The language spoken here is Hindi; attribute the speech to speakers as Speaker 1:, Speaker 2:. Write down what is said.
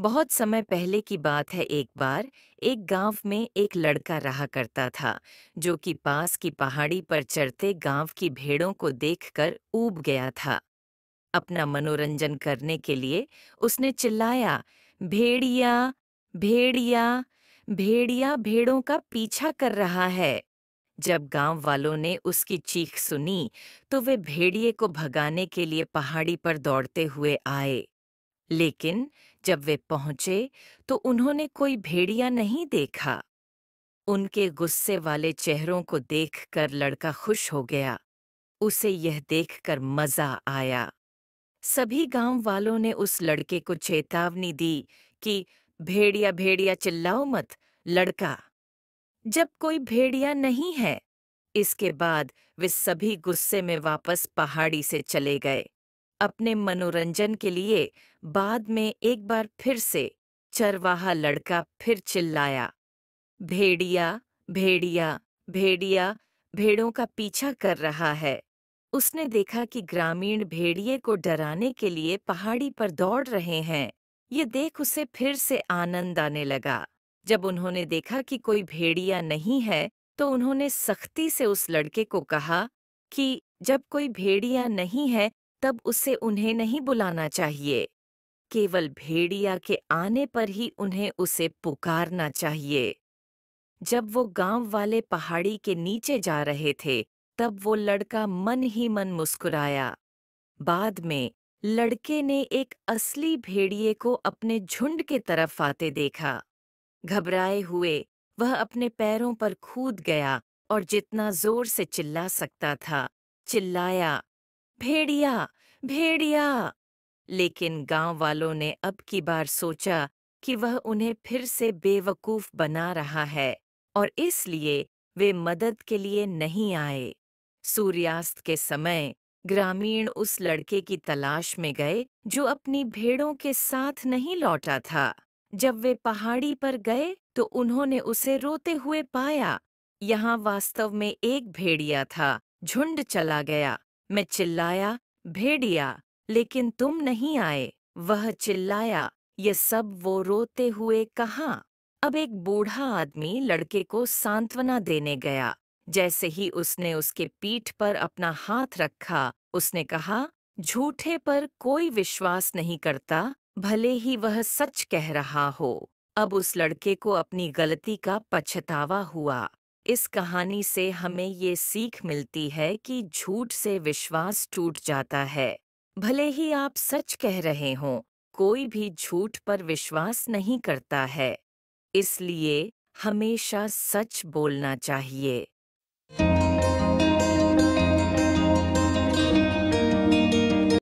Speaker 1: बहुत समय पहले की बात है। एक बार एक गांव में एक लड़का रहा करता था जो कि पास की पहाड़ी पर चढ़ते गांव की भेड़ों को देखकर ऊब गया था। अपना मनोरंजन करने के लिए उसने चिल्लाया, भेड़िया, भेड़िया, भेड़िया भेड़ों का पीछा कर रहा है। जब गांव वालों ने उसकी चीख सुनी तो वे भेड़िए को भगाने के लिए पहाड़ी पर दौड़ते हुए आए। लेकिन जब वे पहुंचे तो उन्होंने कोई भेड़िया नहीं देखा। उनके गुस्से वाले चेहरों को देखकर लड़का खुश हो गया। उसे यह देखकर मजा आया। सभी गांव वालों ने उस लड़के को चेतावनी दी कि भेड़िया भेड़िया चिल्लाओ मत, लड़का, जब कोई भेड़िया नहीं है। इसके बाद वे सभी गुस्से में वापस पहाड़ी से चले गए। अपने मनोरंजन के लिए बाद में एक बार फिर से चरवाहा लड़का फिर चिल्लाया, भेड़िया, भेड़िया, भेड़िया भेड़ों का पीछा कर रहा है। उसने देखा कि ग्रामीण भेड़िए को डराने के लिए पहाड़ी पर दौड़ रहे हैं। ये देख उसे फिर से आनंद आने लगा। जब उन्होंने देखा कि कोई भेड़िया नहीं है, तो उन्होंने सख्ती से उस लड़के को कहा कि जब कोई भेड़िया नहीं है, तब उसे उन्हें नहीं बुलाना चाहिए। केवल भेड़िया के आने पर ही उन्हें उसे पुकारना चाहिए। जब वो गांव वाले पहाड़ी के नीचे जा रहे थे, तब वो लड़का मन ही मन मुस्कुराया। बाद में लड़के ने एक असली भेड़िए को अपने झुंड के तरफ आते देखा। घबराए हुए वह अपने पैरों पर कूद गया और जितना जोर से चिल्ला सकता था चिल्लाया, भेड़िया, भेड़िया। लेकिन गांव वालों ने अब की बार सोचा कि वह उन्हें फिर से बेवकूफ बना रहा है और इसलिए वे मदद के लिए नहीं आए। सूर्यास्त के समय ग्रामीण उस लड़के की तलाश में गए जो अपनी भेड़ों के साथ नहीं लौटा था। जब वे पहाड़ी पर गए तो उन्होंने उसे रोते हुए पाया। यहाँ वास्तव में एक भेड़िया था। झुंड चला गया। मैं चिल्लाया, भेड़िया, लेकिन तुम नहीं आए। वह चिल्लाया, ये सब वो रोते हुए कहाँ। अब एक बूढ़ा आदमी लड़के को सांत्वना देने गया। जैसे ही उसने उसके पीठ पर अपना हाथ रखा, उसने कहा, झूठे पर कोई विश्वास नहीं करता, भले ही वह सच कह रहा हो। अब उस लड़के को अपनी गलती का पछतावा हुआ। इस कहानी से हमें ये सीख मिलती है कि झूठ से विश्वास टूट जाता है। भले ही आप सच कह रहे हों, कोई भी झूठ पर विश्वास नहीं करता है। इसलिए हमेशा सच बोलना चाहिए।